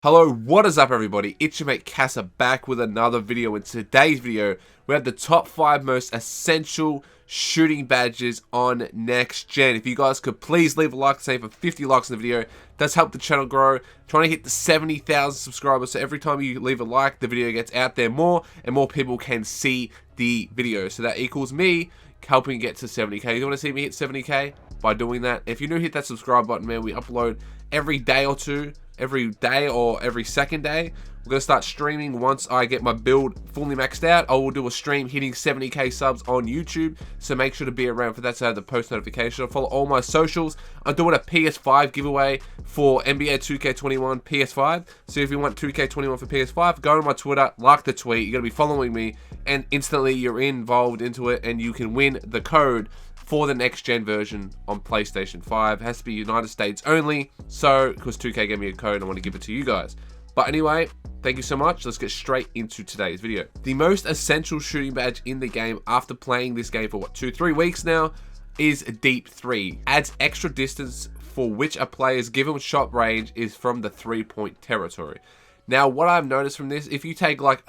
Hello, what is up everybody? It's your mate Cassar back with another video. In today's video, we have the top 5 most essential shooting badges on next gen. If you guys could please leave a like, say for 50 likes in the video, it does help the channel grow. Trying to hit the 70,000 subscribers, so every time you leave a like, the video gets out there more and more people can see the video. So that equals me helping get to 70k. You want to see me hit 70k? By doing that, if you're new, hit that subscribe button, man. We upload every day or two. Every day or every second day. We're going to start streaming once I get my build fully maxed out. I will do a stream hitting 70k subs on YouTube, so make sure to be around for that to have the post notification. Follow all my socials. I'm doing a PS5 giveaway for NBA 2K21 PS5. So if you want 2K21 for PS5, go to my Twitter, like the tweet. You're going to be following me, and instantly you're involved into it, and you can win the code for the next gen version on PlayStation 5. It has to be United States only, so because 2K gave me a code, I want to give it to you guys. But anyway, thank you so much. Let's get straight into today's video. The most essential shooting badge in the game after playing this game for what, 2-3 weeks now, is Deep 3. Adds extra distance for which a player's given shot range is from the 3-point territory. Now, what I've noticed from this, if you take like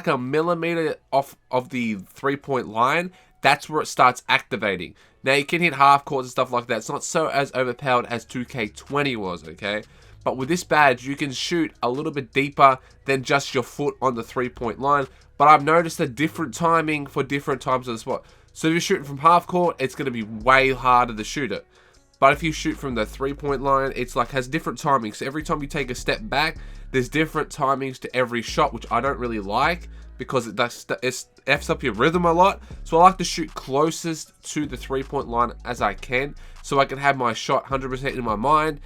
a millimeter off of the 3-point line, that's where it starts activating. Now, you can hit half courts and stuff like that. It's not so as overpowered as 2K20 was, okay? But with this badge, you can shoot a little bit deeper than just your foot on the 3-point line. But I've noticed a different timing for different times of the spot. So if you're shooting from half court, it's going to be way harder to shoot it. But if you shoot from the 3-point line, it's like has different timings. So every time you take a step back, there's different timings to every shot, which I don't really like, because it F's up your rhythm a lot. So I like to shoot closest to the 3-point line as I can, so I can have my shot 100% in my mind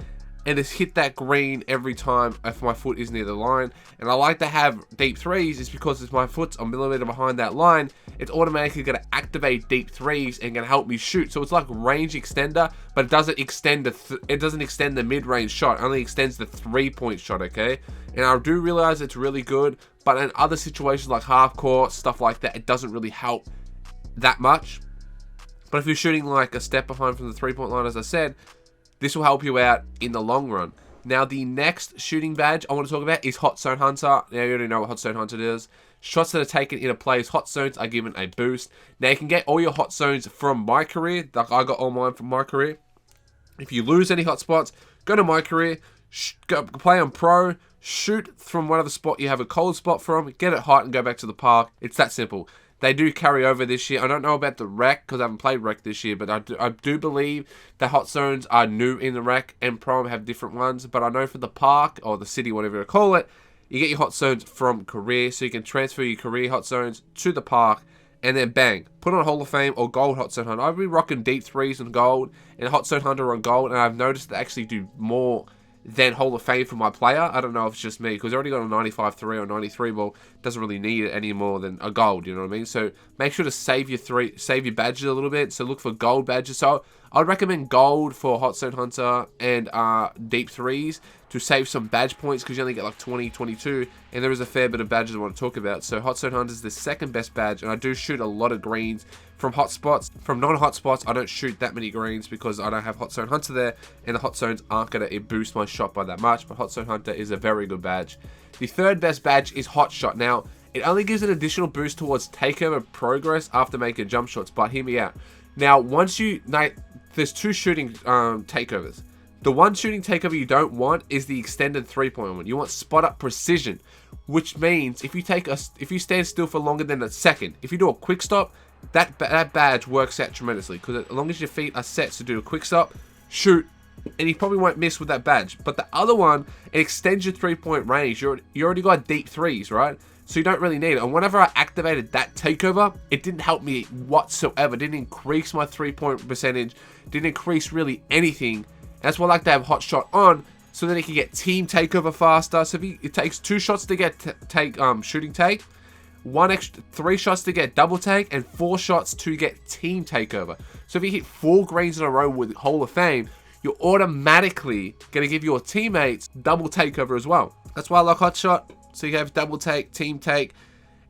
and just hit that green every time if my foot is near the line. And I like to have deep threes is because if my foot's a millimeter behind that line, it's automatically going to activate deep threes and going to help me shoot. So it's like range extender, but it doesn't extend the mid-range shot. It only extends the 3-point shot, okay? And I do realize it's really good, but in other situations like half court, stuff like that, it doesn't really help that much. But if you're shooting like a step behind from the 3-point line, as I said, this will help you out in the long run. Now, the next shooting badge I want to talk about is Hot Zone Hunter. Now, you already know what Hot Zone Hunter is. Shots that are taken in a player's hot zones are given a boost. Now, you can get all your hot zones from mycareer. Like, I got all mine from mycareer. If you lose any hot spots, go to mycareer, go play on pro, shoot from whatever spot you have a cold spot from, get it hot, and go back to the park. It's that simple. They do carry over this year. I don't know about the rec because I haven't played rec this year, but I do believe the hot zones are new in the rec, and Prime have different ones. But I know for the park or the city, whatever you call it, you get your hot zones from career, so you can transfer your career hot zones to the park, and then bang, put on Hall of Fame or Gold Hot Zone Hunter. I've been rocking Deep 3s and Gold and Hot Zone Hunter on Gold, and I've noticed they actually do more than Hall of Fame for my player. I don't know if it's just me, because I already got a 95-3 or 93 ball. Doesn't really need it any more than a gold, you know what I mean? So make sure to save your badges a little bit. So look for gold badges. So I'd recommend gold for Hot Zone Hunter and Deep 3s to save some badge points, because you only get like 20, 22, and there is a fair bit of badges I want to talk about. So Hot Zone Hunter is the second best badge, and I do shoot a lot of greens from hot spots. From non-hot spots, I don't shoot that many greens because I don't have Hot Zone Hunter there, and the hot zones aren't going to boost my shot by that much, but Hot Zone Hunter is a very good badge. The third best badge is Hot Shot. Now, it only gives an additional boost towards takeover progress after making jump shots, but hear me out. Now, there's two shooting takeovers. The one shooting takeover you don't want is the extended 3-point one. You want spot up precision, which means if you stand still for longer than a second, if you do a quick stop, that badge works out tremendously, because as long as your feet are set to do a quick stop, shoot, and you probably won't miss with that badge. But the other one, it extends your 3-point range. You already got deep 3s, right? So you don't really need it. And whenever I activated that takeover, it didn't help me whatsoever. It didn't increase my 3-point percentage. Didn't increase really anything. That's why I like to have Hot Shot on, so that it can get team takeover faster. So if it takes 2 shots to get shooting take, 3 shots to get double take, and 4 shots to get team takeover. So if you hit 4 greens in a row with Hall of Fame, you're automatically going to give your teammates double takeover as well. That's why I like Hot Shot. So you have double take, team take,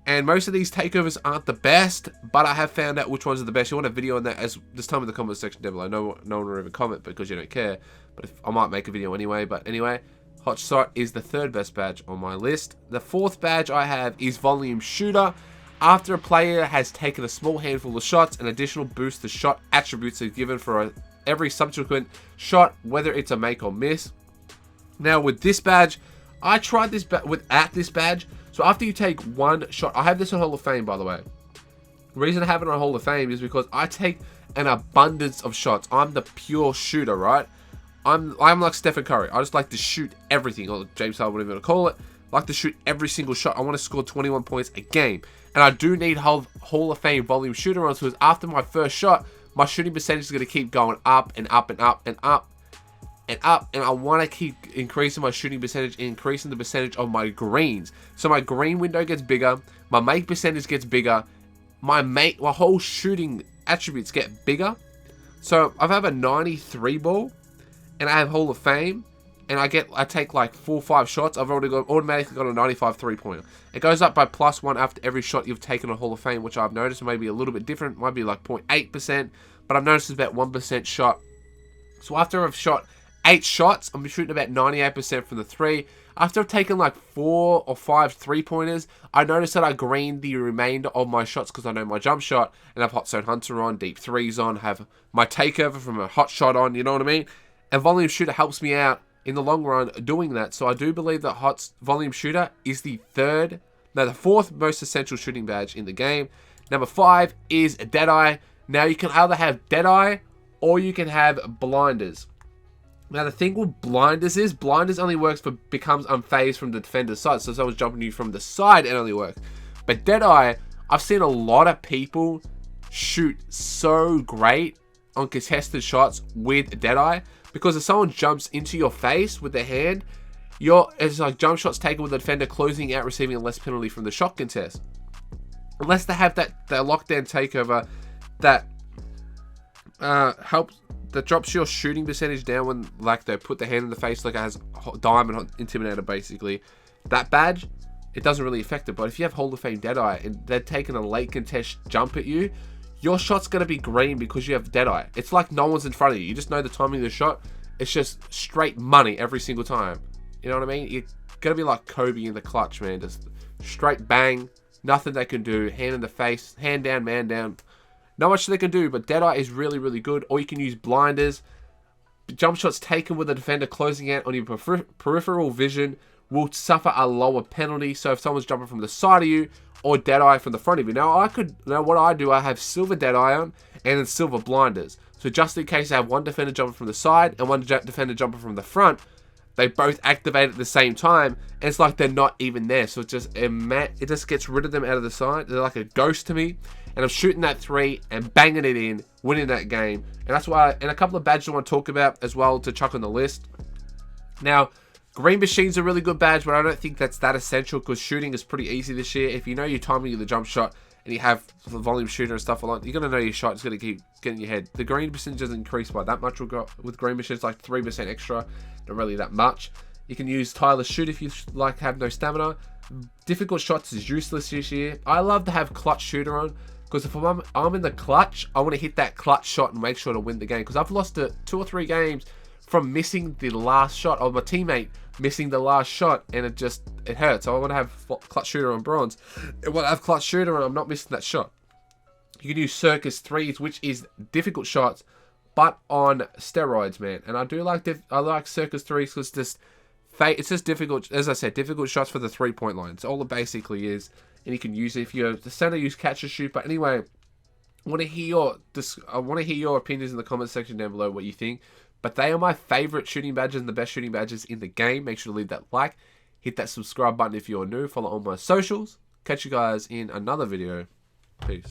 and most of these takeovers aren't the best, but I have found out which ones are the best. You want a video on that as this time in the comment section down below. No one will ever comment because you don't care, but I might make a video anyway. But anyway, Hotshot is the third best badge on my list. The fourth badge I have is volume shooter. After a player has taken a small handful of shots, an additional boost to shot attributes are given for every subsequent shot, whether it's a make or miss. Now with this badge, I tried this without this badge. So after you take one shot, I have this on Hall of Fame, by the way. The reason I have it on Hall of Fame is because I take an abundance of shots. I'm the pure shooter, right? I'm like Stephen Curry. I just like to shoot everything, or James Harden, whatever you want to call it. I like to shoot every single shot. I want to score 21 points a game. And I do need Hall of Fame volume shooter on, because after my first shot, my shooting percentage is going to keep going up and up and up and up and up. And I want to keep increasing my shooting percentage, increasing the percentage of my greens. So my green window gets bigger. My make percentage gets bigger. My whole shooting attributes get bigger. So I have a 93 ball, and I have Hall of Fame, and I take like 4 or 5 shots. I've automatically got a 95 3-pointer. It goes up by +1 after every shot you've taken on Hall of Fame, which I've noticed may be a little bit different. Might be like 0.8%, but I've noticed it's about 1% shot. So after I've shot 8 shots, I'm shooting about 98% from the 3. After I've taken like 4 or 5 3-pointers, I noticed that I greened the remainder of my shots because I know my jump shot, and have Hot Zone Hunter on, deep threes on, have my takeover from a hot shot on, you know what I mean? And volume shooter helps me out in the long run doing that. So I do believe that volume shooter is the fourth most essential shooting badge in the game. Number 5 is Deadeye. Now you can either have Deadeye or you can have Blinders. Now the thing with Blinders is, Blinders only works for becomes unfazed from the defender's side. So if someone's jumping you from the side, it only works. But Deadeye, I've seen a lot of people shoot so great on contested shots with Deadeye. Because if someone jumps into your face with their hand, it's like jump shots taken with the defender closing out, receiving a less penalty from the shot contest. Unless they have that lockdown takeover that that drops your shooting percentage down when like they put the hand in the face, like it has Diamond Intimidator basically. That badge, it doesn't really affect it. But if you have Hall of Fame Deadeye and they're taking a late contest jump at you, your shot's going to be green because you have Deadeye. It's like no one's in front of you. You just know the timing of the shot. It's just straight money every single time. You know what I mean? You're going to be like Kobe in the clutch, man. Just straight bang. Nothing they can do. Hand in the face. Hand down, man down. Not much they can do, but Deadeye is really, really good. Or you can use Blinders. Jump shots taken with a defender closing out on your peripheral vision will suffer a lower penalty. So if someone's jumping from the side of you, or Deadeye from the front of you. Now what I do, I have silver Deadeye on and then silver Blinders. So just in case I have one defender jumping from the side and one defender jumping from the front, they both activate at the same time, and it's like they're not even there. So it just gets rid of them out of the side. They're like a ghost to me, and I'm shooting that 3 and banging it in, winning that game. And that's why, and a couple of badges I want to talk about as well to chuck on the list. Now, Green Machine's a really good badge, but I don't think that's that essential because shooting is pretty easy this year. If you know your timing of the jump shot and you have the volume shooter and stuff like that, you're going to know your shot is going to keep getting in your head. The green percentage doesn't increase by that much with Green Machine. It's like 3% extra, not really that much. You can use Tireless Shoot if you like have no stamina. Difficult shots is useless this year. I love to have Clutch Shooter on because if I'm in the clutch, I want to hit that clutch shot and make sure to win the game because I've lost 2 or 3 games from missing the last shot, or my teammate missing the last shot, and it hurts. So I want to have Clutch Shooter on bronze. And when I have Clutch Shooter and I'm not missing that shot. You can use Circus 3s, which is difficult shots, but on steroids, man. And I do like I like Circus 3s because it's just difficult, as I said, difficult shots for the 3-point line. It's all it basically is, and you can use it if you're the center. Use catch and shoot. But anyway, I want to hear your opinions in the comment section down below. What you think. But they are my favorite shooting badges and the best shooting badges in the game. Make sure to leave that like. Hit that subscribe button if you're new. Follow all my socials. Catch you guys in another video. Peace.